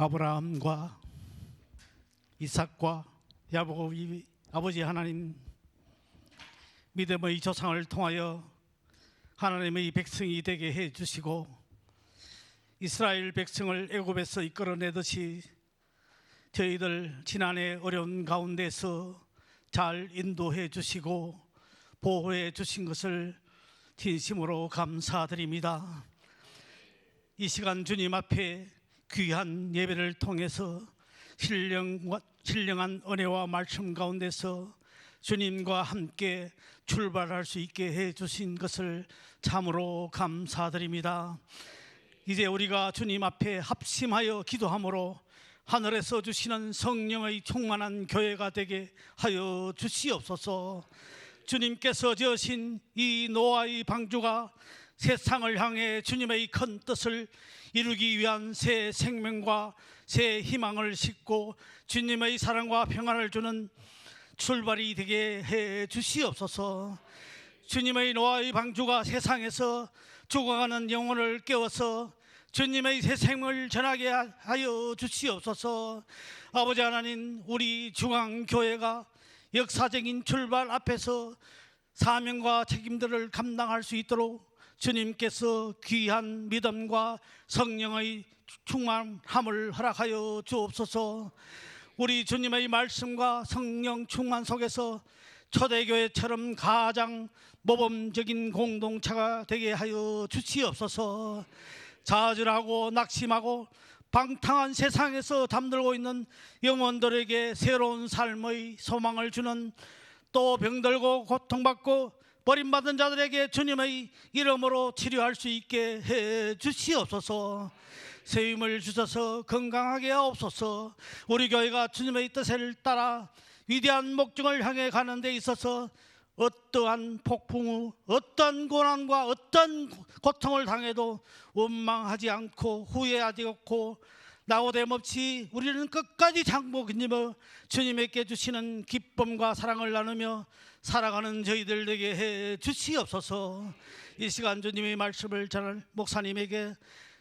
아브라함과 이삭과 야곱이 아버지 하나님 믿음의 조상을 통하여 하나님의 백성이 되게 해주시고 이스라엘 백성을 애굽에서 이끌어내듯이 저희들 지난해 어려운 가운데서 잘 인도해 주시고 보호해 주신 것을 진심으로 감사드립니다. 이 시간 주님 앞에 귀한 예배를 통해서 신령한 은혜와 말씀 가운데서 주님과 함께 출발할 수 있게 해주신 것을 참으로 감사드립니다. 이제 우리가 주님 앞에 합심하여 기도함으로 하늘에서 주시는 성령의 충만한 교회가 되게 하여 주시옵소서. 주님께서 지으신 이 노아의 방주가 세상을 향해 주님의 큰 뜻을 이루기 위한 새 생명과 새 희망을 싣고 주님의 사랑과 평안을 주는 출발이 되게 해 주시옵소서. 주님의 노아의 방주가 세상에서 죽어가는 영혼을 깨워서 주님의 새 생명을 전하게 하여 주시옵소서. 아버지 하나님, 우리 중앙교회가 역사적인 출발 앞에서 사명과 책임들을 감당할 수 있도록 주님께서 귀한 믿음과 성령의 충만함을 허락하여 주옵소서. 우리 주님의 말씀과 성령 충만 속에서 초대교회처럼 가장 모범적인 공동체가 되게 하여 주시옵소서. 좌절하고 낙심하고 방탕한 세상에서 잠들고 있는 영혼들에게 새로운 삶의 소망을 주는, 또 병들고 고통받고 버림받은 자들에게 주님의 이름으로 치료할 수 있게 해 주시옵소서. 새 힘을 주셔서 건강하게 하옵소서. 우리 교회가 주님의 뜻을 따라 위대한 목적을 향해 가는 데 있어서 어떠한 폭풍, 어떤 고난과 어떤 고통을 당해도 원망하지 않고 후회하지 않고 나오됨 없이 우리는 끝까지 장복 힘입어 주님께 주시는 기쁨과 사랑을 나누며 살아가는 저희들 되게 해 주시옵소서. 이 시간 주님의 말씀을 전할 목사님에게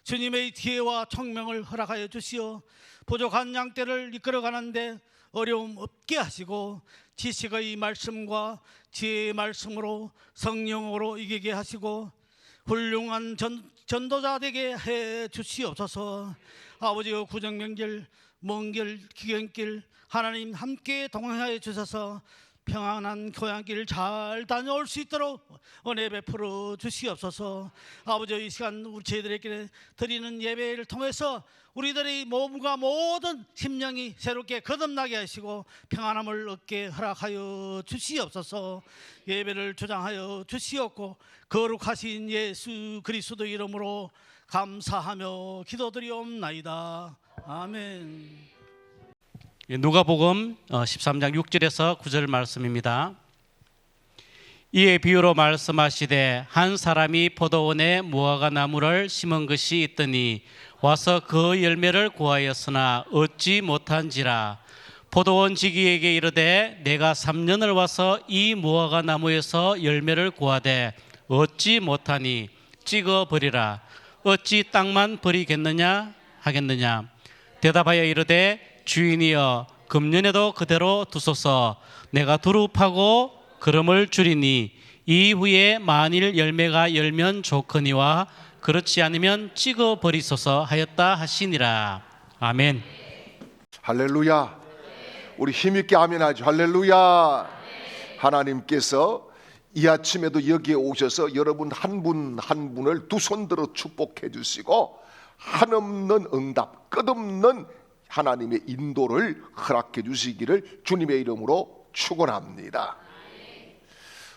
주님의 지혜와 총명을 허락하여 주시어 부족한 양떼를 이끌어가는데 어려움 없게 하시고 지식의 말씀과 지혜의 말씀으로 성령으로 이기게 하시고 훌륭한 전도자 되게 해 주시옵소서. 아버지의 구정명절, 먼길, 기경길 하나님 함께 동행하여 주셔서 평안한 교양길 잘 다녀올 수 있도록 은혜 베풀어 주시옵소서. 아버지, 이 시간 우리 저희들에게 드리는 예배를 통해서 우리들의 몸과 모든 심령이 새롭게 거듭나게 하시고 평안함을 얻게 허락하여 주시옵소서. 예배를 주장하여 주시옵고 거룩하신 예수 그리스도 이름으로 감사하며 기도드리옵나이다. 아멘. 누가복음 13장 6절에서 9절 말씀입니다. 이에 비유로 말씀하시되 한 사람이 포도원에 무화과 나무를 심은 것이 있더니 와서 그 열매를 구하였으나 얻지 못한지라. 포도원 지기에게 이르되 내가 3년을 와서 이 무화과 나무에서 열매를 구하되 얻지 못하니 찍어 버리라. 어찌 땅만 버리겠느냐 하겠느냐. 대답하여 이르되 주인이여 금년에도 그대로 두소서. 내가 두루 파고 그름을 주리니 이후에 만일 열매가 열면 좋거니와 그렇지 않으면 찍어 버리소서 하였다 하시니라. 아멘. 할렐루야. 우리 힘있게 아멘하죠. 할렐루야. 하나님께서 이 아침에도 여기에 오셔서 여러분 한 분 한 분을 두 손 들어 축복해 주시고 한없는 응답, 끝없는 하나님의 인도를 허락해 주시기를 주님의 이름으로 축원합니다.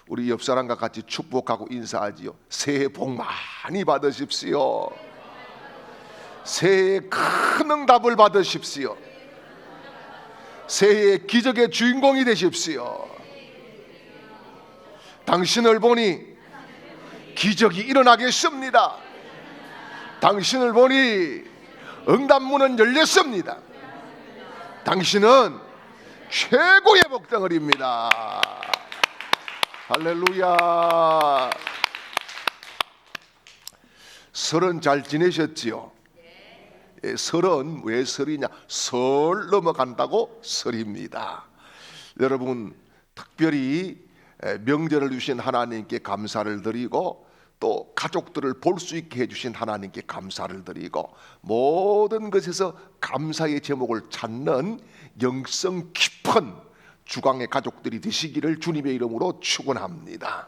우리 옆 사람과 같이 축복하고 인사하지요. 새해 복 많이 받으십시오. 새해에 큰 응답을 받으십시오. 새해의 기적의 주인공이 되십시오. 당신을 보니 기적이 일어나겠습니다. 당신을 보니 응답문은 열렸습니다. 당신은 최고의 복덩어리입니다. 할렐루야. 설은 잘 지내셨지요? 설은 왜 설이냐? 설 넘어간다고 설입니다. 여러분, 특별히 명절을 주신 하나님께 감사를 드리고 또 가족들을 볼 수 있게 해주신 하나님께 감사를 드리고 모든 것에서 감사의 제목을 찾는 영성 깊은 주강의 가족들이 되시기를 주님의 이름으로 축원합니다.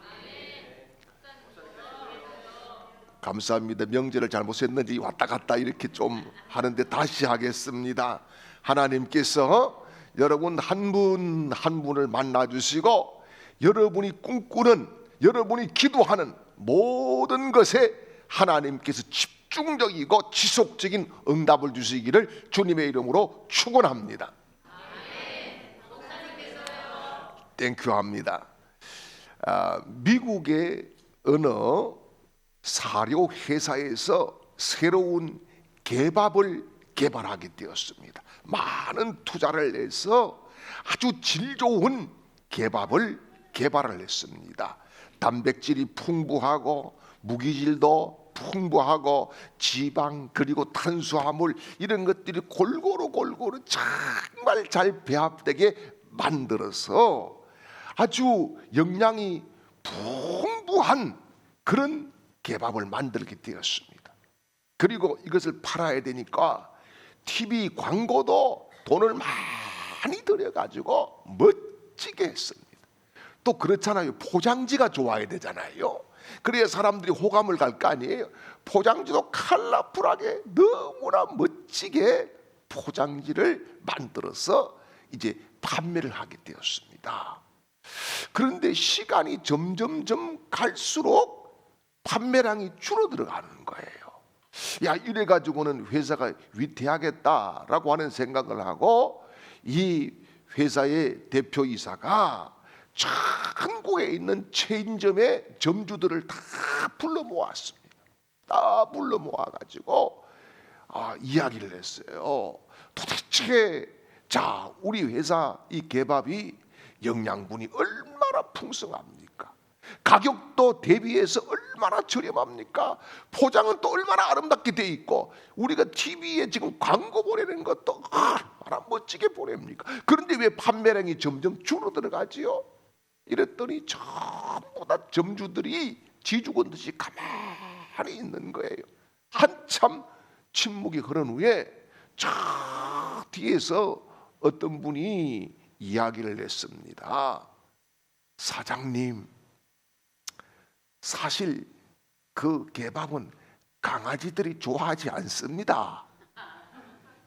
감사합니다. 명절을 잘못했는지 왔다 갔다 이렇게 좀 하는데 다시 하겠습니다. 하나님께서 여러분 한 분 한 분을 만나 주시고 여러분이 꿈꾸는, 여러분이 기도하는 모든 것에 하나님께서 집중적이고 지속적인 응답을 주시기를 주님의 이름으로 축원합니다. 땡큐합니다. 미국의 어느 사료 회사에서 새로운 개밥을 개발하게 되었습니다. 많은 투자를 내서 아주 질 좋은 개밥을 개발을 했습니다. 단백질이 풍부하고 무기질도 풍부하고 지방 그리고 탄수화물 이런 것들이 골고루 정말 잘 배합되게 만들어서 아주 영양이 풍부한 그런 개밥을 만들게 되었습니다. 그리고 이것을 팔아야 되니까 TV 광고도 돈을 많이 들여가지고 멋지게 했습니다. 또 그렇잖아요. 포장지가 좋아야 되잖아요. 그래야 사람들이 호감을 갈 거 아니에요. 포장지도 컬러풀하게 너무나 멋지게 포장지를 만들어서 이제 판매를 하게 되었습니다. 그런데 시간이 점점 갈수록 판매량이 줄어들어가는 거예요. 야, 이래 가지고는 회사가 위태하겠다라고 하는 생각을 하고 이 회사의 대표이사가 전국에 있는 체인점의 점주들을 다 불러 모았습니다. 다 불러 모아가지고 이야기를 했어요. 도대체 자, 우리 회사 이 개밥이 영양분이 얼마나 풍성합니까? 가격도 대비해서 얼마나 저렴합니까? 포장은 또 얼마나 아름답게 돼 있고 우리가 TV에 지금 광고 보내는 것도 얼마나 멋지게 보냅니까? 그런데 왜 판매량이 점점 줄어들어가지요? 이랬더니 전부 다 점주들이 쥐죽은 듯이 가만히 있는 거예요. 한참 침묵이 흐른 후에 저 뒤에서 어떤 분이 이야기를 했습니다. 사장님, 사실 그 개밥은 강아지들이 좋아하지 않습니다.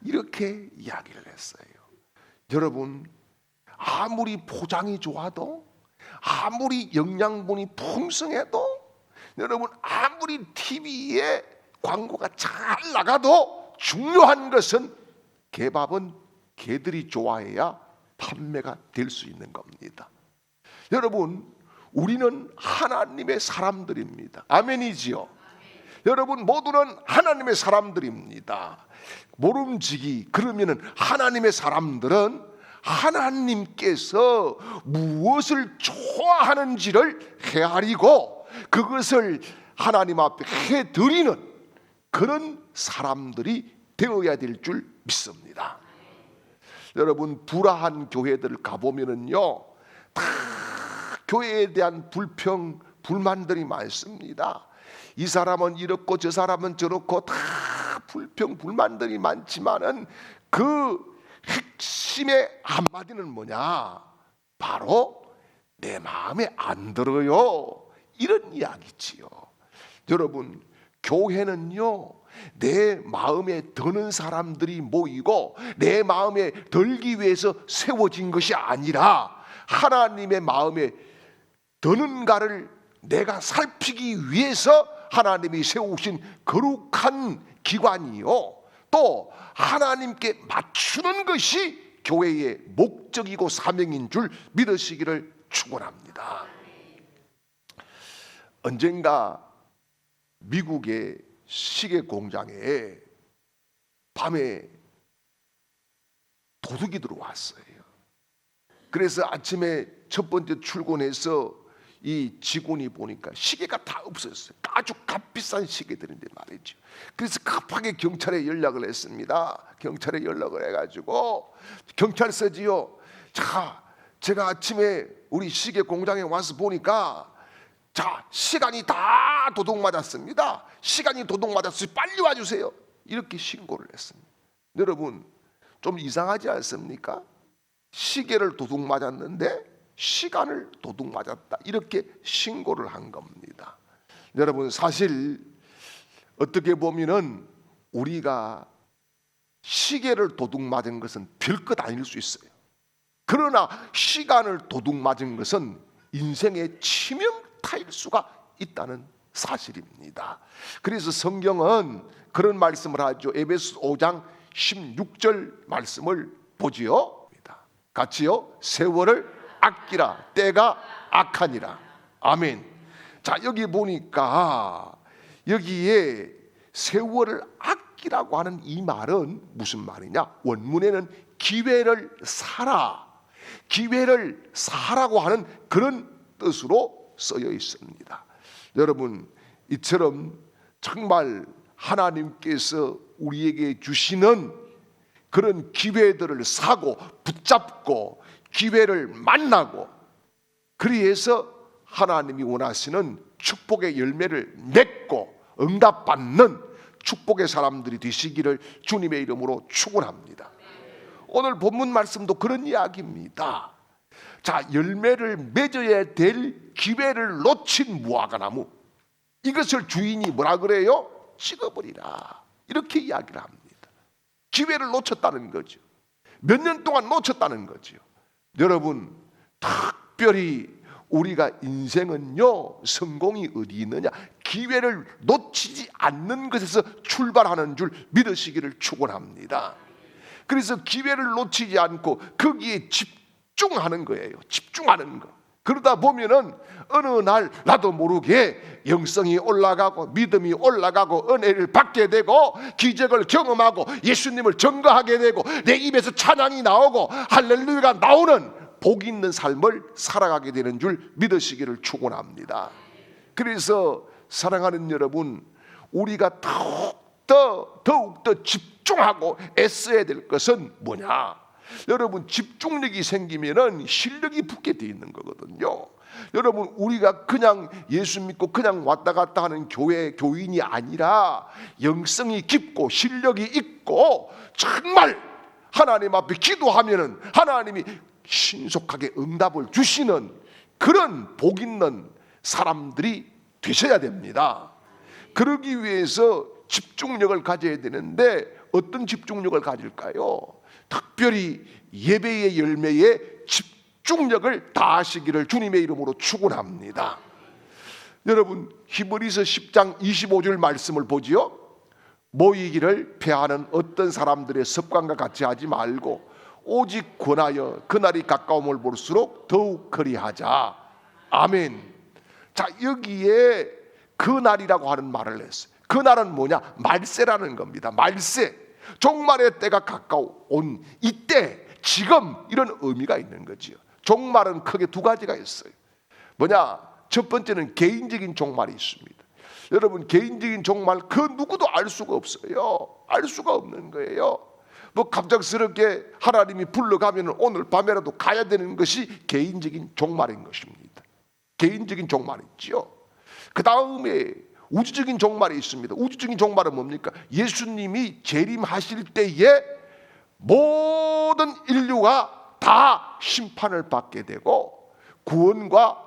이렇게 이야기를 했어요. 여러분, 아무리 포장이 좋아도 아무리 영양분이 풍성해도 여러분 아무리 TV에 광고가 잘 나가도 중요한 것은 개밥은 개들이 좋아해야 판매가 될 수 있는 겁니다. 여러분, 우리는 하나님의 사람들입니다. 아멘이지요? 여러분 모두는 하나님의 사람들입니다. 모름지기 그러면은 하나님의 사람들은 하나님께서 무엇을 좋아하는지를 헤아리고 그것을 하나님 앞에 해드리는 그런 사람들이 되어야 될 줄 믿습니다. 여러분, 불화한 교회들 가보면은요 다 교회에 대한 불평 불만들이 많습니다. 이 사람은 이렇고 저 사람은 저렇고 다 불평 불만들이 많지만은 그 핵심의 한마디는 뭐냐? 바로 내 마음에 안 들어요. 이런 이야기지요. 여러분, 교회는요 내 마음에 드는 사람들이 모이고 내 마음에 들기 위해서 세워진 것이 아니라 하나님의 마음에 드는가를 내가 살피기 위해서 하나님이 세우신 거룩한 기관이요, 또 하나님께 맞추는 것이 교회의 목적이고 사명인 줄 믿으시기를 축원합니다. 언젠가 미국의 시계 공장에 밤에 도둑이 들어왔어요. 그래서 아침에 첫 번째 출근해서 이 직원이 보니까 시계가 다 없어졌어요. 아주 값비싼 시계들인데 말이죠. 그래서 급하게 경찰에 연락을 했습니다. 경찰에 연락을 해가지고 경찰서지요. 자, 제가 아침에 우리 시계 공장에 와서 보니까 자, 시간이 다 도둑 맞았습니다. 시간이 도둑 맞았어요. 빨리 와주세요. 이렇게 신고를 했습니다. 여러분, 좀 이상하지 않습니까? 시계를 도둑 맞았는데 시간을 도둑 맞았다, 이렇게 신고를 한 겁니다. 여러분, 사실 어떻게 보면은 우리가 시계를 도둑 맞은 것은 별것 아닐 수 있어요. 그러나 시간을 도둑 맞은 것은 인생의 치명타일 수가 있다는 사실입니다. 그래서 성경은 그런 말씀을 하죠. 에베소 5장 16절 말씀을 보지요. 같이요. 세월을 아끼라, 때가 악하니라. 아멘. 자, 여기 보니까 여기에 세월을 아끼라고 하는 이 말은 무슨 말이냐? 원문에는 기회를 사라, 기회를 사라고 하는 그런 뜻으로 쓰여 있습니다. 여러분, 이처럼 정말 하나님께서 우리에게 주시는 그런 기회들을 사고 붙잡고 기회를 만나고, 그리해서 하나님이 원하시는 축복의 열매를 맺고 응답받는 축복의 사람들이 되시기를 주님의 이름으로 축원합니다. 오늘 본문 말씀도 그런 이야기입니다. 자, 열매를 맺어야 될 기회를 놓친 무화과나무, 이것을 주인이 뭐라 그래요? 찍어버리라, 이렇게 이야기를 합니다. 기회를 놓쳤다는 거죠. 몇 년 동안 놓쳤다는 거죠. 여러분, 특별히 우리가 인생은요, 성공이 어디 있느냐? 기회를 놓치지 않는 것에서 출발하는 줄 믿으시기를 축원합니다. 그래서 기회를 놓치지 않고 거기에 집중하는 거예요. 집중하는 거. 그러다 보면은 어느 날 나도 모르게 영성이 올라가고 믿음이 올라가고 은혜를 받게 되고 기적을 경험하고 예수님을 증거하게 되고 내 입에서 찬양이 나오고 할렐루야가 나오는 복 있는 삶을 살아가게 되는 줄 믿으시기를 축원합니다. 그래서 사랑하는 여러분, 우리가 더욱더 집중하고 애써야 될 것은 뭐냐? 여러분, 집중력이 생기면은 실력이 붙게 돼 있는 거거든요. 여러분, 우리가 그냥 예수 믿고 그냥 왔다 갔다 하는 교인이 아니라 영성이 깊고 실력이 있고 정말 하나님 앞에 기도하면은 하나님이 신속하게 응답을 주시는 그런 복 있는 사람들이 되셔야 됩니다. 그러기 위해서 집중력을 가져야 되는데 어떤 집중력을 가질까요? 특별히 예배의 열매에 집중력을 다하시기를 주님의 이름으로 축원합니다. 여러분, 히브리서 10장 25절 말씀을 보지요. 모이기를 패하는 어떤 사람들의 습관과 같이 하지 말고 오직 권하여 그날이 가까움을 볼수록 더욱 그리하자. 아멘. 자, 여기에 그날이라고 하는 말을 했어요. 그날은 뭐냐? 말세라는 겁니다. 말세. 종말의 때가 가까운 이때, 지금, 이런 의미가 있는 거지요. 종말은 크게 두 가지가 있어요. 뭐냐? 첫 번째는 개인적인 종말이 있습니다. 여러분, 개인적인 종말 그 누구도 알 수가 없어요. 알 수가 없는 거예요. 뭐 갑작스럽게 하나님이 불러가면 오늘 밤에라도 가야 되는 것이 개인적인 종말인 것입니다. 개인적인 종말이 있죠. 그 다음에 우주적인 종말이 있습니다. 우주적인 종말은 뭡니까? 예수님이 재림하실 때에 모든 인류가 다 심판을 받게 되고 구원과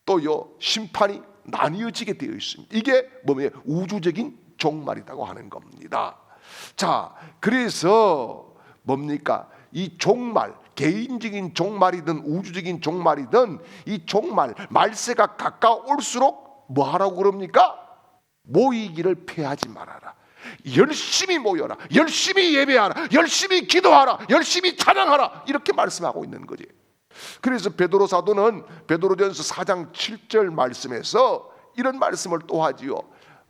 또요 심판이 나뉘어지게 되어 있습니다. 이게 뭐예요? 우주적인 종말이라고 하는 겁니다. 자, 그래서 뭡니까? 이 종말, 개인적인 종말이든 우주적인 종말이든 이 종말, 말세가 가까울수록 뭐 하라고 그럽니까? 모이기를 패하지 말아라. 열심히 모여라. 열심히 예배하라. 열심히 기도하라. 열심히 찬양하라. 이렇게 말씀하고 있는 거지. 그래서 베드로 사도는 베드로전서 4장 7절 말씀에서 이런 말씀을 또 하지요.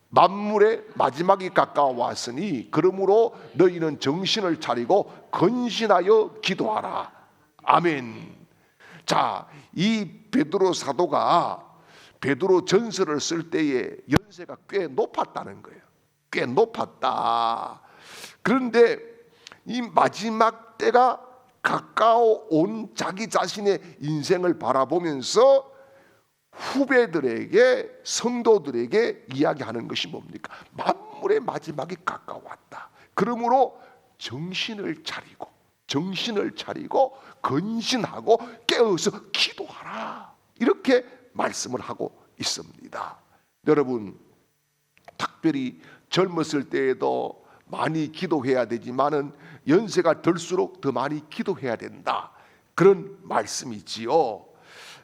만물의 마지막이 가까워 왔으니 그러므로 너희는 정신을 차리고 건신하여 기도하라. 아멘. 자, 이 베드로 사도가 베드로 전서를 쓸 때에 연세가 꽤 높았다는 거예요. 꽤 높았다. 그런데 이 마지막 때가 가까워 온 자기 자신의 인생을 바라보면서 후배들에게, 성도들에게 이야기하는 것이 뭡니까? 만물의 마지막이 가까웠다. 그러므로 정신을 차리고 근신하고 깨어서 기도하라. 이렇게 말씀을 하고 있습니다. 여러분, 특별히 젊었을 때에도 많이 기도해야 되지만은 연세가 들수록 더 많이 기도해야 된다. 그런 말씀이지요.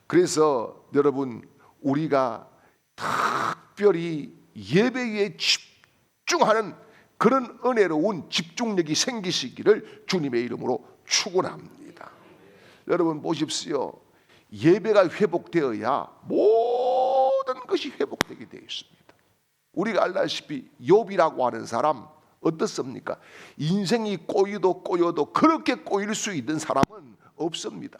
그래서 여러분, 우리가 특별히 예배에 집중하는 그런 은혜로운 집중력이 생기시기를 주님의 이름으로 축원합니다. 여러분 보십시오. 예배가 회복되어야 모든 것이 회복되게 되어 있습니다. 우리가 알다시피 욥이라고 하는 사람 어떻습니까? 인생이 꼬여도 그렇게 꼬일 수 있는 사람은 없습니다.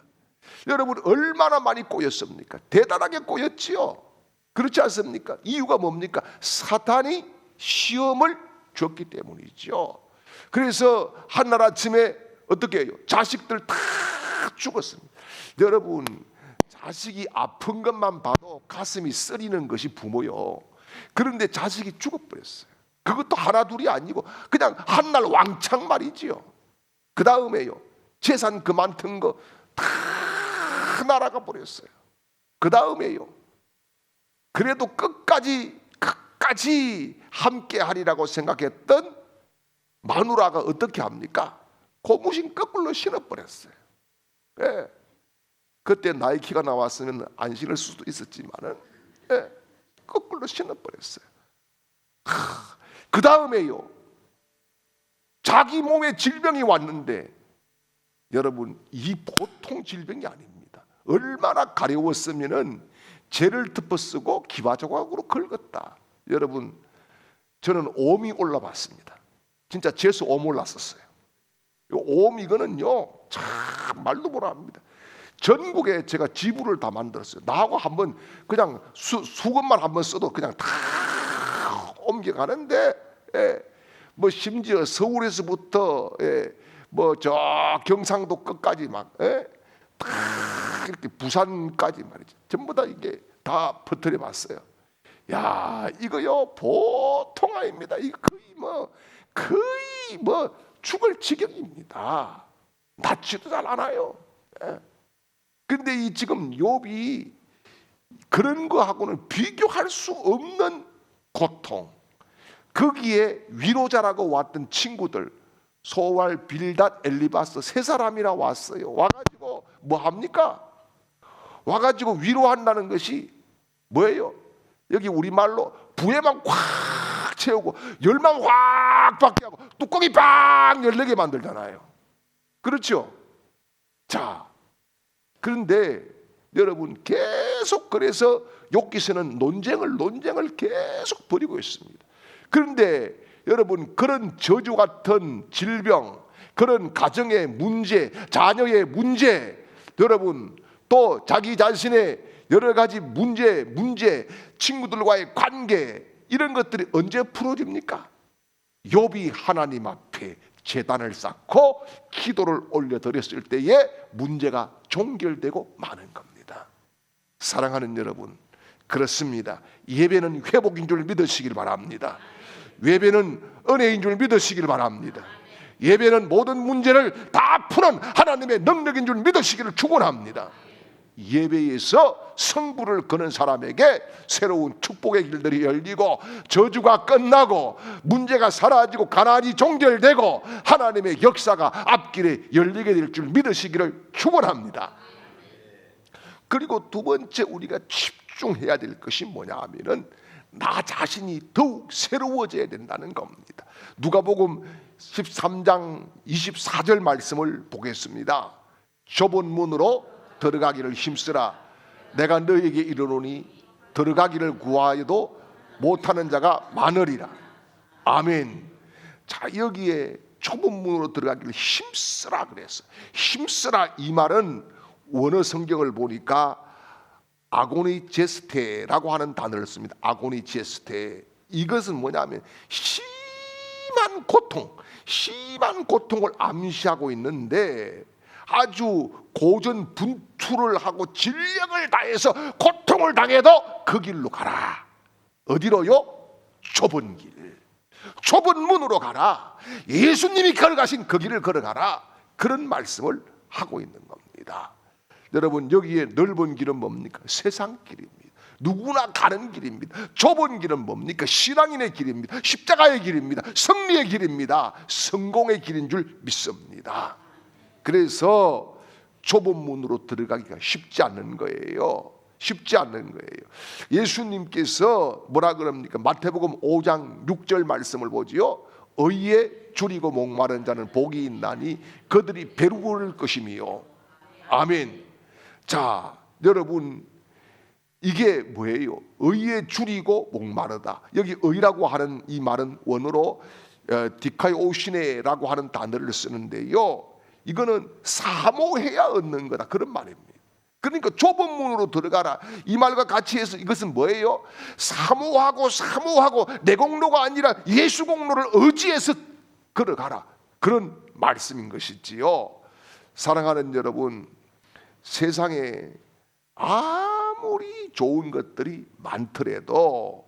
여러분, 얼마나 많이 꼬였습니까? 대단하게 꼬였지요. 그렇지 않습니까? 이유가 뭡니까? 사탄이 시험을 줬기 때문이죠. 그래서 한날 아침에 어떻게 해요? 자식들 다 죽었습니다. 여러분, 자식이 아픈 것만 봐도 가슴이 쓰리는 것이 부모요. 그런데 자식이 죽어버렸어요. 그것도 하나 둘이 아니고 그냥 한날 왕창 말이지요. 그 다음에요, 재산 그만둔 거 다 날아가 버렸어요. 그 다음에요, 그래도 끝까지 함께 하리라고 생각했던 마누라가 어떻게 합니까? 고무신 거꾸로 신어버렸어요. 예. 그때 나이키가 나왔으면 안 신을 수도 있었지만은, 예, 거꾸로 신어버렸어요. 그 다음에요, 자기 몸에 질병이 왔는데, 여러분, 이 보통 질병이 아닙니다. 얼마나 가려웠으면은 죄를 덮어쓰고 기와조각으로 긁었다. 여러분, 저는 옴이 올라봤습니다. 진짜 재수 옴 올랐었어요. 옴 이거는요, 참 말도 못하 합니다. 전국에 제가 지부를 다 만들었어요. 나하고 한번 그냥 수건만 한번 써도 그냥 다 옮겨가는데, 예, 뭐 심지어 서울에서부터, 예, 뭐 저 경상도 끝까지 막, 예, 다 이렇게 부산까지 말이죠. 전부 다 이게 다 퍼뜨려 봤어요. 야, 이거요 보통 아닙니다. 이거 거의 뭐 죽을 지경입니다. 낫지도 잘 않아요. 예. 근데 이 지금 욥이 그런 거하고는 비교할 수 없는 고통, 거기에 위로자라고 왔던 친구들 소왈, 빌닷, 엘리바스 세 사람이나 왔어요. 와가지고 뭐 합니까? 와가지고 위로한다는 것이 뭐예요? 여기 우리말로 부에만 꽉 채우고 열만 확 받게 하고 뚜껑이 빵 열리게 만들잖아요. 그렇죠? 자, 그런데 여러분, 계속 그래서 욥기서는 논쟁을 계속 벌이고 있습니다. 그런데 여러분, 그런 저주 같은 질병, 그런 가정의 문제, 자녀의 문제, 여러분 또 자기 자신의 여러 가지 문제, 친구들과의 관계, 이런 것들이 언제 풀어집니까? 욥이 하나님 앞에 제단을 쌓고 기도를 올려드렸을 때에 문제가 종결되고 마는 겁니다. 사랑하는 여러분, 그렇습니다. 예배는 회복인 줄 믿으시길 바랍니다. 예배는 은혜인 줄 믿으시길 바랍니다. 예배는 모든 문제를 다 푸는 하나님의 능력인 줄 믿으시기를 축원합니다. 예배에서 성부를 거는 사람에게 새로운 축복의 길들이 열리고 저주가 끝나고 문제가 사라지고 가난이 종결되고 하나님의 역사가 앞길에 열리게 될 줄 믿으시기를 축원합니다. 그리고 두 번째 우리가 집중해야 될 것이 뭐냐 하면은 나 자신이 더욱 새로워져야 된다는 겁니다. 누가복음 13장 24절 말씀을 보겠습니다. 좁은 문으로 들어가기를 힘쓰라. 내가 너에게 이르노니 들어가기를 구하여도 못하는 자가 많으리라. 아멘. 자, 여기에 좁은 문으로 들어가기를 힘쓰라 그랬어. 힘쓰라, 이 말은 원어 성경을 보니까 아고니제스테라고 하는 단어를 씁니다. 아고니제스테. 이것은 뭐냐면 심한 고통을 암시하고 있는데 아주 고전분투를 하고 진력을 다해서 고통을 당해도 그 길로 가라. 어디로요? 좁은 길, 좁은 문으로 가라. 예수님이 걸어가신 그 길을 걸어가라. 그런 말씀을 하고 있는 겁니다. 여러분, 여기에 넓은 길은 뭡니까? 세상 길입니다. 누구나 가는 길입니다. 좁은 길은 뭡니까? 신앙인의 길입니다. 십자가의 길입니다. 승리의 길입니다. 성공의 길인 줄 믿습니다. 그래서 좁은 문으로 들어가기가 쉽지 않는 거예요. 쉽지 않는 거예요. 예수님께서 뭐라 그럽니까? 마태복음 5장 6절 말씀을 보지요. 의에 줄이고 목마른 자는 복이 있나니 그들이 배부를 것이며. 아멘. 자, 여러분, 이게 뭐예요? 의에 줄이고 목마르다. 여기 의라고 하는 이 말은 원어로 디카이오시네라고 하는 단어를 쓰는데요, 이거는 사모해야 얻는 거다, 그런 말입니다. 그러니까 좁은 문으로 들어가라, 이 말과 같이 해서 이것은 뭐예요? 사모하고 내 공로가 아니라 예수 공로를 의지해서 걸어가라, 그런 말씀인 것이지요. 사랑하는 여러분, 세상에 아무리 좋은 것들이 많더라도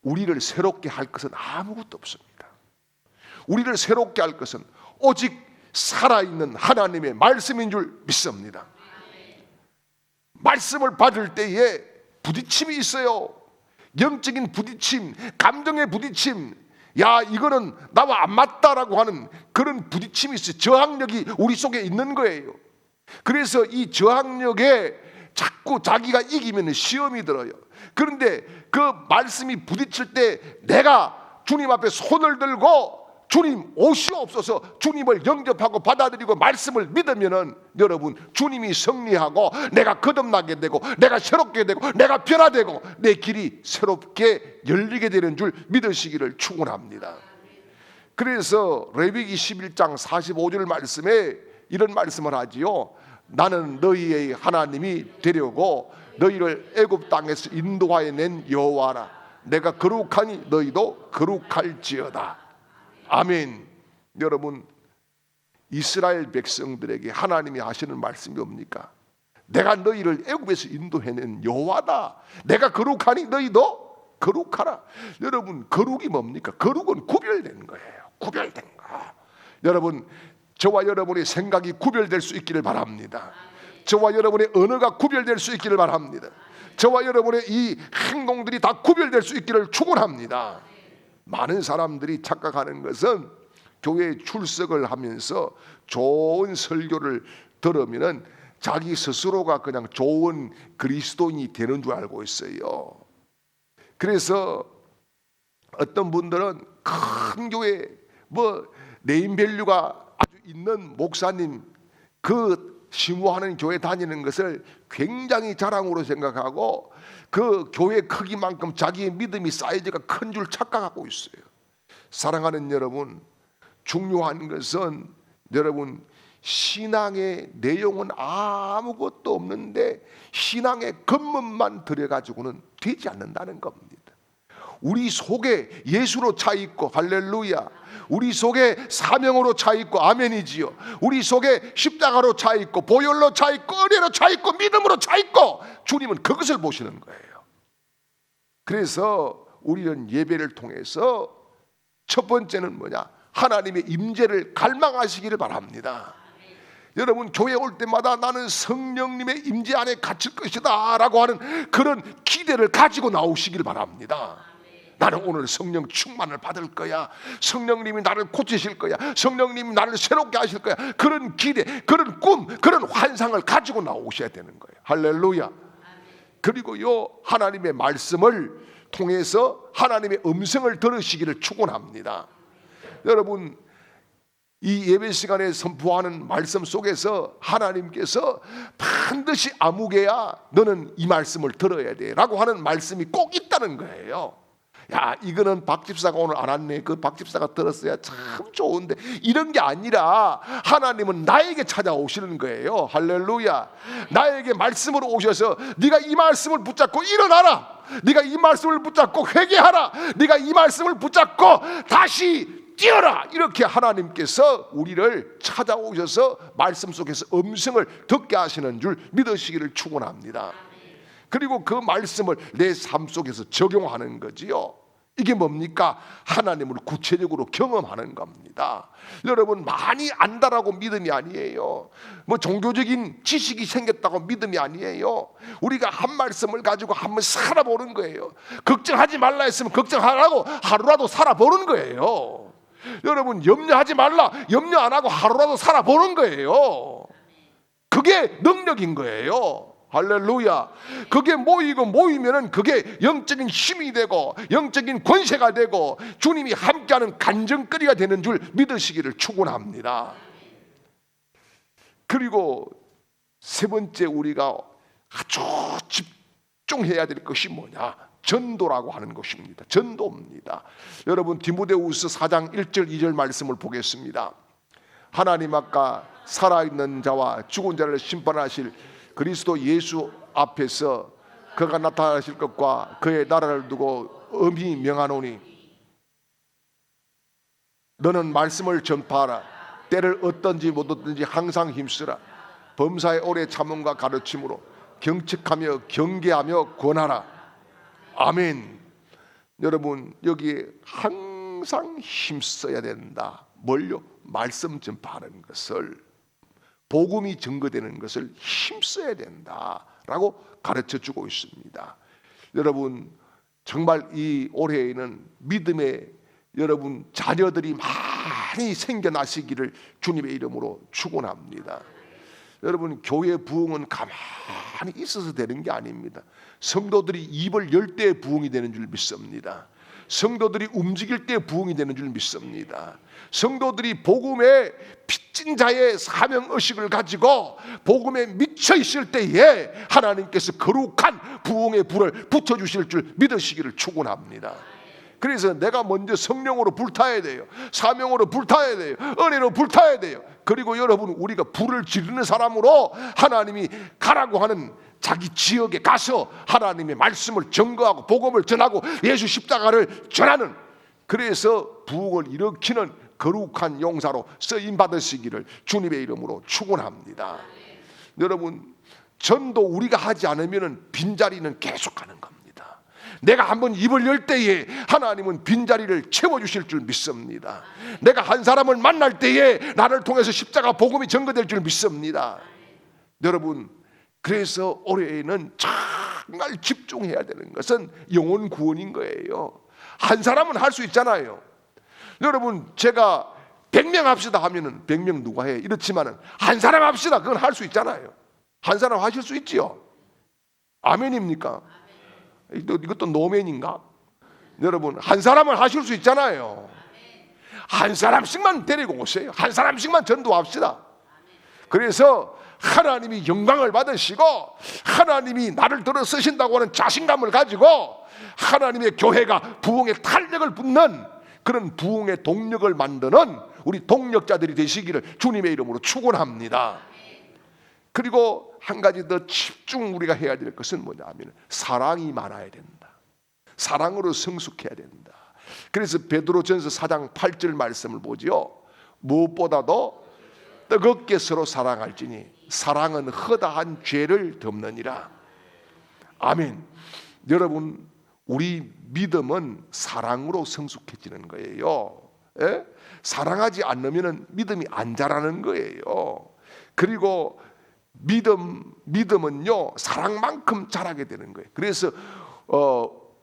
우리를 새롭게 할 것은 아무것도 없습니다. 우리를 새롭게 할 것은 오직 살아있는 하나님의 말씀인 줄 믿습니다. 말씀을 받을 때에 부딪힘이 있어요. 영적인 부딪힘, 감정의 부딪힘, 야, 이거는 나와 안 맞다라고 하는 그런 부딪힘이 있어요. 저항력이 우리 속에 있는 거예요. 그래서 이 저항력에 자꾸 자기가 이기면 시험이 들어요. 그런데 그 말씀이 부딪힐 때 내가 주님 앞에 손을 들고 주님 오시옵소서, 주님을 영접하고 받아들이고 말씀을 믿으면은 여러분, 주님이 승리하고 내가 거듭나게 되고 내가 새롭게 되고 내가 변화되고 내 길이 새롭게 열리게 되는 줄 믿으시기를 축원합니다. 그래서 레위기 11장 45절 말씀에 이런 말씀을 하지요. 나는 너희의 하나님이 되려고 너희를 애굽 땅에서 인도하여 낸 여호와라. 내가 거룩하니 너희도 거룩할지어다. 아멘. 여러분, 이스라엘 백성들에게 하나님이 하시는 말씀이 뭡니까? 내가 너희를 애굽에서 인도해낸 여호와다. 내가 거룩하니 너희도 거룩하라. 여러분, 거룩이 뭡니까? 거룩은 구별된 거예요. 구별된 거. 여러분, 저와 여러분의 생각이 구별될 수 있기를 바랍니다. 저와 여러분의 언어가 구별될 수 있기를 바랍니다. 저와 여러분의 이 행동들이 다 구별될 수 있기를 축원합니다. 많은 사람들이 착각하는 것은 교회에 출석을 하면서 좋은 설교를 들으면 자기 스스로가 그냥 좋은 그리스도인이 되는 줄 알고 있어요. 그래서 어떤 분들은 큰 교회 네임밸류가 아주 있는 목사님, 그 심호하는 교회 다니는 것을 굉장히 자랑으로 생각하고 그 교회 크기만큼 자기의 믿음이 사이즈가 큰 줄 착각하고 있어요. 사랑하는 여러분, 중요한 것은 여러분, 신앙의 내용은 아무것도 없는데 신앙의 겉멋만 들여가지고는 되지 않는다는 겁니다. 우리 속에 예수로 차 있고, 할렐루야, 우리 속에 사명으로 차 있고, 아멘이지요. 우리 속에 십자가로 차 있고, 보혈로 차 있고, 은혜로 차 있고, 믿음으로 차 있고, 주님은 그것을 보시는 거예요. 그래서 우리는 예배를 통해서 첫 번째는 뭐냐? 하나님의 임재를 갈망하시기를 바랍니다. 여러분, 교회 올 때마다 나는 성령님의 임재 안에 갇힐 것이다 라고 하는 그런 기대를 가지고 나오시기를 바랍니다. 나는 오늘 성령 충만을 받을 거야. 성령님이 나를 고치실 거야. 성령님이 나를 새롭게 하실 거야. 그런 기대, 그런 꿈, 그런 환상을 가지고 나오셔야 되는 거예요. 할렐루야. 그리고요, 하나님의 말씀을 통해서 하나님의 음성을 들으시기를 축원합니다. 여러분, 이 예배 시간에 선포하는 말씀 속에서 하나님께서 반드시 아무개야 너는 이 말씀을 들어야 돼 라고 하는 말씀이 꼭 있다는 거예요. 야, 이거는 박 집사가 오늘 안 왔네. 그 박 집사가 들었어야 참 좋은데, 이런 게 아니라 하나님은 나에게 찾아오시는 거예요. 할렐루야. 나에게 말씀으로 오셔서 네가 이 말씀을 붙잡고 일어나라. 네가 이 말씀을 붙잡고 회개하라. 네가 이 말씀을 붙잡고 다시 뛰어라. 이렇게 하나님께서 우리를 찾아오셔서 말씀 속에서 음성을 듣게 하시는 줄 믿으시기를 축원합니다. 그리고 그 말씀을 내 삶 속에서 적용하는 거지요. 이게 뭡니까? 하나님을 구체적으로 경험하는 겁니다. 여러분, 많이 안다라고 믿음이 아니에요. 뭐 종교적인 지식이 생겼다고 믿음이 아니에요. 우리가 한 말씀을 가지고 한번 살아보는 거예요. 걱정하지 말라 했으면 걱정하라고 하루라도 살아보는 거예요. 여러분, 염려하지 말라, 염려 안 하고 하루라도 살아보는 거예요. 그게 능력인 거예요. 할렐루야. 그게 모이면은 그게 영적인 힘이 되고 영적인 권세가 되고 주님이 함께하는 간증거리가 되는 줄 믿으시기를 축원합니다. 그리고 세 번째, 우리가 아주 집중해야 될 것이 뭐냐? 전도라고 하는 것입니다. 전도입니다. 여러분, 디모데후서 4장 1절 2절 말씀을 보겠습니다. 하나님 아까 살아있는 자와 죽은 자를 심판하실 그리스도 예수 앞에서 그가 나타나실 것과 그의 나라를 두고 엄히 명하노니 너는 말씀을 전파하라. 때를 어떤지 못 어떤지 항상 힘쓰라. 범사에 오래 참음과 가르침으로 경책하며 경계하며 권하라. 아멘. 여러분, 여기에 항상 힘써야 된다. 뭘요? 말씀 전파하는 것을, 복음이 증거되는 것을 힘써야 된다라고 가르쳐주고 있습니다. 여러분, 정말 이 올해에는 믿음의 여러분 자녀들이 많이 생겨나시기를 주님의 이름으로 축원합니다. 여러분, 교회 부흥은 가만히 있어서 되는 게 아닙니다. 성도들이 입을 열 때 부흥이 되는 줄 믿습니다. 성도들이 움직일 때 부흥이 되는 줄 믿습니다. 성도들이 복음의 빚진 자의 사명의식을 가지고 복음에 미쳐 있을 때에 하나님께서 거룩한 부흥의 불을 붙여주실 줄 믿으시기를 축원합니다. 그래서 내가 먼저 성령으로 불타야 돼요. 사명으로 불타야 돼요. 은혜로 불타야 돼요. 그리고 여러분, 우리가 불을 지르는 사람으로 하나님이 가라고 하는 자기 지역에 가서 하나님의 말씀을 증거하고 복음을 전하고 예수 십자가를 전하는, 그래서 부흥을 일으키는 거룩한 용사로 쓰임 받으시기를 주님의 이름으로 축원합니다. 여러분, 전도 우리가 하지 않으면 빈자리는 계속하는 겁니다. 내가 한번 입을 열 때에 하나님은 빈자리를 채워주실 줄 믿습니다. 내가 한 사람을 만날 때에 나를 통해서 십자가 복음이 전거될 줄 믿습니다. 여러분, 그래서 올해에는 정말 집중해야 되는 것은 영혼 구원인 거예요. 한 사람은 할 수 있잖아요. 여러분, 제가 100명 합시다 하면은 100명 누가 해? 이렇지만은 한 사람 합시다, 그건 할 수 있잖아요. 한 사람 하실 수 있지요. 아멘입니까? 이것도 노맨인가? 여러분, 한 사람을 하실 수 있잖아요. 한 사람씩만 데리고 오세요. 한 사람씩만 전도합시다. 그래서 하나님이 영광을 받으시고 하나님이 나를 들어 쓰신다고 하는 자신감을 가지고 하나님의 교회가 부흥의 탄력을 붙는 그런 부흥의 동력을 만드는 우리 동력자들이 되시기를 주님의 이름으로 축원합니다. 그리고 한 가지 더 집중 우리가 해야 될 것은 뭐냐면 사랑이 많아야 된다. 사랑으로 성숙해야 된다. 그래서 베드로전서 4장 8절 말씀을 보지요. 무엇보다도 뜨겁게 서로 사랑할지니 사랑은 허다한 죄를 덮느니라. 아멘. 여러분, 우리 믿음은 사랑으로 성숙해지는 거예요. 예? 사랑하지 않으면 믿음이 안 자라는 거예요. 그리고 믿음은요, 사랑만큼 자라게 되는 거예요. 그래서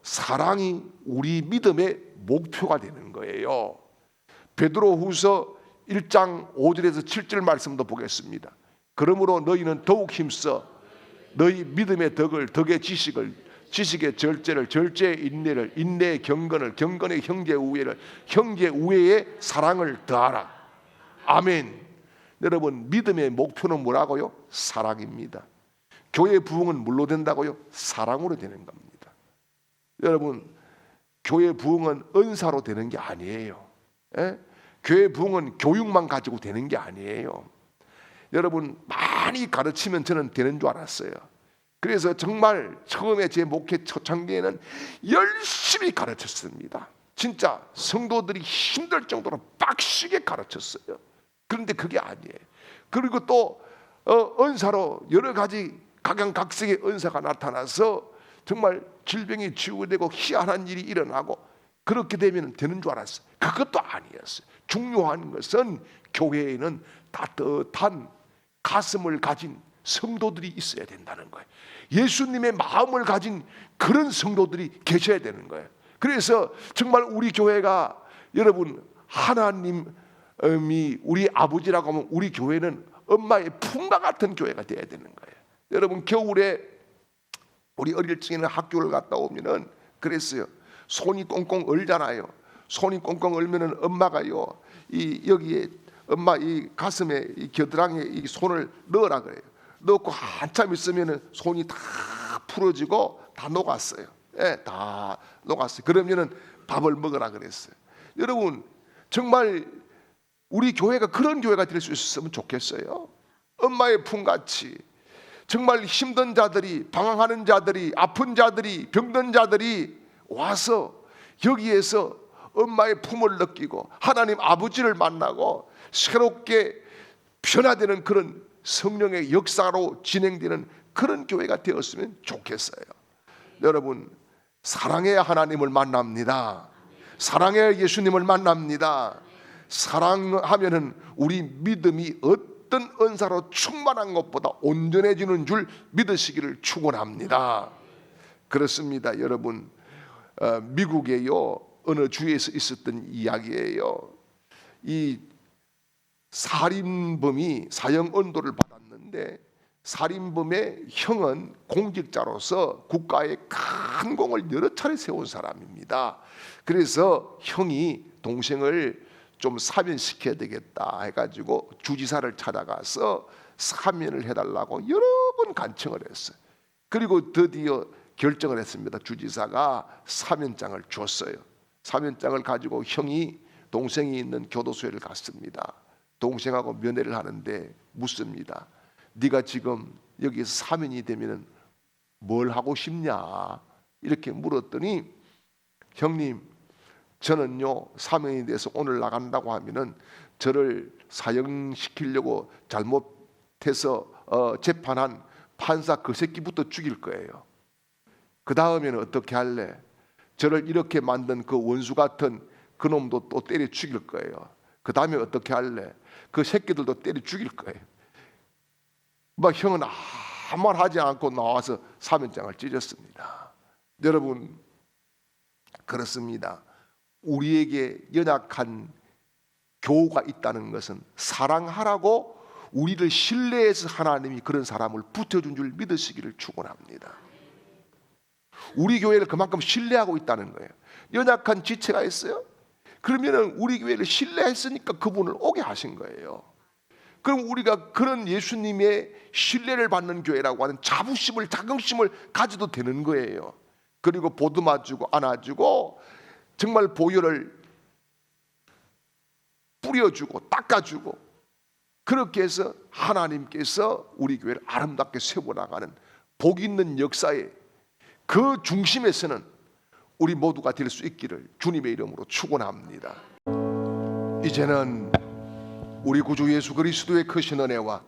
사랑이 우리 믿음의 목표가 되는 거예요. 베드로후서 1장 5절에서 7절 말씀도 보겠습니다. 그러므로 너희는 더욱 힘써 너희 믿음의 덕의 지식의 절제를, 절제의 인내를, 인내의 경건을, 경건의 형제 우애를, 형제 우애의 사랑을 더하라. 아멘. 여러분, 믿음의 목표는 뭐라고요? 사랑입니다. 교회 부흥은 뭘로 된다고요? 사랑으로 되는 겁니다. 여러분, 교회 부흥은 은사로 되는 게 아니에요. 예? 교회 부흥은 교육만 가지고 되는 게 아니에요. 여러분, 많이 가르치면 저는 되는 줄 알았어요. 그래서 정말 처음에 제 목회 초창기에는 열심히 가르쳤습니다. 진짜 성도들이 힘들 정도로 빡시게 가르쳤어요. 그런데 그게 아니에요. 그리고 또 은사로 여러 가지 각양각색의 은사가 나타나서 정말 질병이 치유되고 희한한 일이 일어나고 그렇게 되면 되는 줄 알았어요. 그것도 아니었어요. 중요한 것은 교회에는 따뜻한 가슴을 가진 성도들이 있어야 된다는 거예요. 예수님의 마음을 가진 그런 성도들이 계셔야 되는 거예요. 그래서 정말 우리 교회가, 여러분, 하나님이 우리 아버지라고 하면 우리 교회는 엄마의 품과 같은 교회가 되어야 되는 거예요. 여러분, 겨울에 우리 어릴 적에는 학교를 갔다 오면은 그랬어요. 손이 꽁꽁 얼잖아요. 손이 꽁꽁 얼면은 엄마가요, 이 여기에 엄마 이 가슴에 이 겨드랑이에 이 손을 넣으라 그래요. 넣고 한참 있으면은 손이 다 풀어지고 다 녹았어요. 예, 다 녹았어요. 그러면은 밥을 먹으라 그랬어요. 여러분, 정말 우리 교회가 그런 교회가 될 수 있었으면 좋겠어요. 엄마의 품같이 정말 힘든 자들이, 방황하는 자들이, 아픈 자들이, 병든 자들이 와서 여기에서 엄마의 품을 느끼고 하나님 아버지를 만나고 새롭게 변화되는 그런 성령의 역사로 진행되는 그런 교회가 되었으면 좋겠어요. 여러분, 사랑해야 하나님을 만납니다. 사랑해야 예수님을 만납니다. 사랑하면은 우리 믿음이 어떤 은사로 충만한 것보다 온전해지는 줄 믿으시기를 축원합니다. 그렇습니다. 여러분, 미국에요, 어느 주에서 있었던 이야기예요. 이 살인범이 사형 언도를 받았는데 살인범의 형은 공직자로서 국가의 큰 공을 여러 차례 세운 사람입니다. 그래서 형이 동생을 좀 사면시켜야 되겠다 해가지고 주지사를 찾아가서 사면을 해달라고 여러 번 간청을 했어요. 그리고 드디어 결정을 했습니다. 주지사가 사면장을 줬어요. 사면장을 가지고 형이 동생이 있는 교도소에 갔습니다. 동생하고 면회를 하는데 묻습니다. 네가 지금 여기서 사면이 되면 뭘 하고 싶냐 이렇게 물었더니, 형님, 저는요 사면이 돼서 오늘 나간다고 하면은 저를 사형시키려고 잘못해서 재판한 판사 그 새끼부터 죽일 거예요. 그 다음에는 어떻게 할래? 저를 이렇게 만든 그 원수 같은 그 놈도 또 때려 죽일 거예요. 그 다음에 어떻게 할래? 그 새끼들도 때려 죽일 거예요. 막 형은 아무 말 하지 않고 나와서 사면장을 찢었습니다. 여러분, 그렇습니다. 우리에게 연약한 교우가 있다는 것은 사랑하라고 우리를 신뢰해서 하나님이 그런 사람을 붙여준 줄 믿으시기를 축원합니다. 우리 교회를 그만큼 신뢰하고 있다는 거예요. 연약한 지체가 있어요? 그러면은 우리 교회를 신뢰했으니까 그분을 오게 하신 거예요. 그럼 우리가 그런 예수님의 신뢰를 받는 교회라고 하는 자부심을, 자긍심을 가져도 되는 거예요. 그리고 보듬어주고 안아주고 정말 보혈을 뿌려주고 닦아주고 그렇게 해서 하나님께서 우리 교회를 아름답게 세워나가는 복 있는 역사에 그 중심에서는 우리 모두가 될 수 있기를 주님의 이름으로 축원합니다. 이제는 우리 구주 예수 그리스도의 크신 은혜와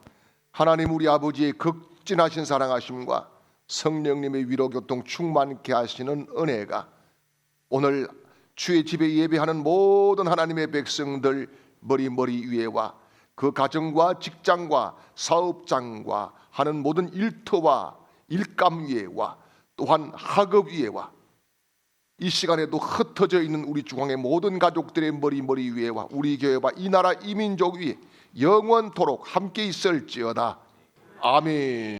하나님 우리 아버지의 극진하신 사랑하심과 성령님의 위로교통 충만케 하시는 은혜가 오늘 주의 집에 예배하는 모든 하나님의 백성들 머리 위에와 그 가정과 직장과 사업장과 하는 모든 일터와 일감 위에와 또한 학업 위에와 이 시간에도 흩어져 있는 우리 중앙의 모든 가족들의 머리 위에와 우리 교회와 이 나라 이 민족 위에 영원토록 함께 있을지어다. 아멘.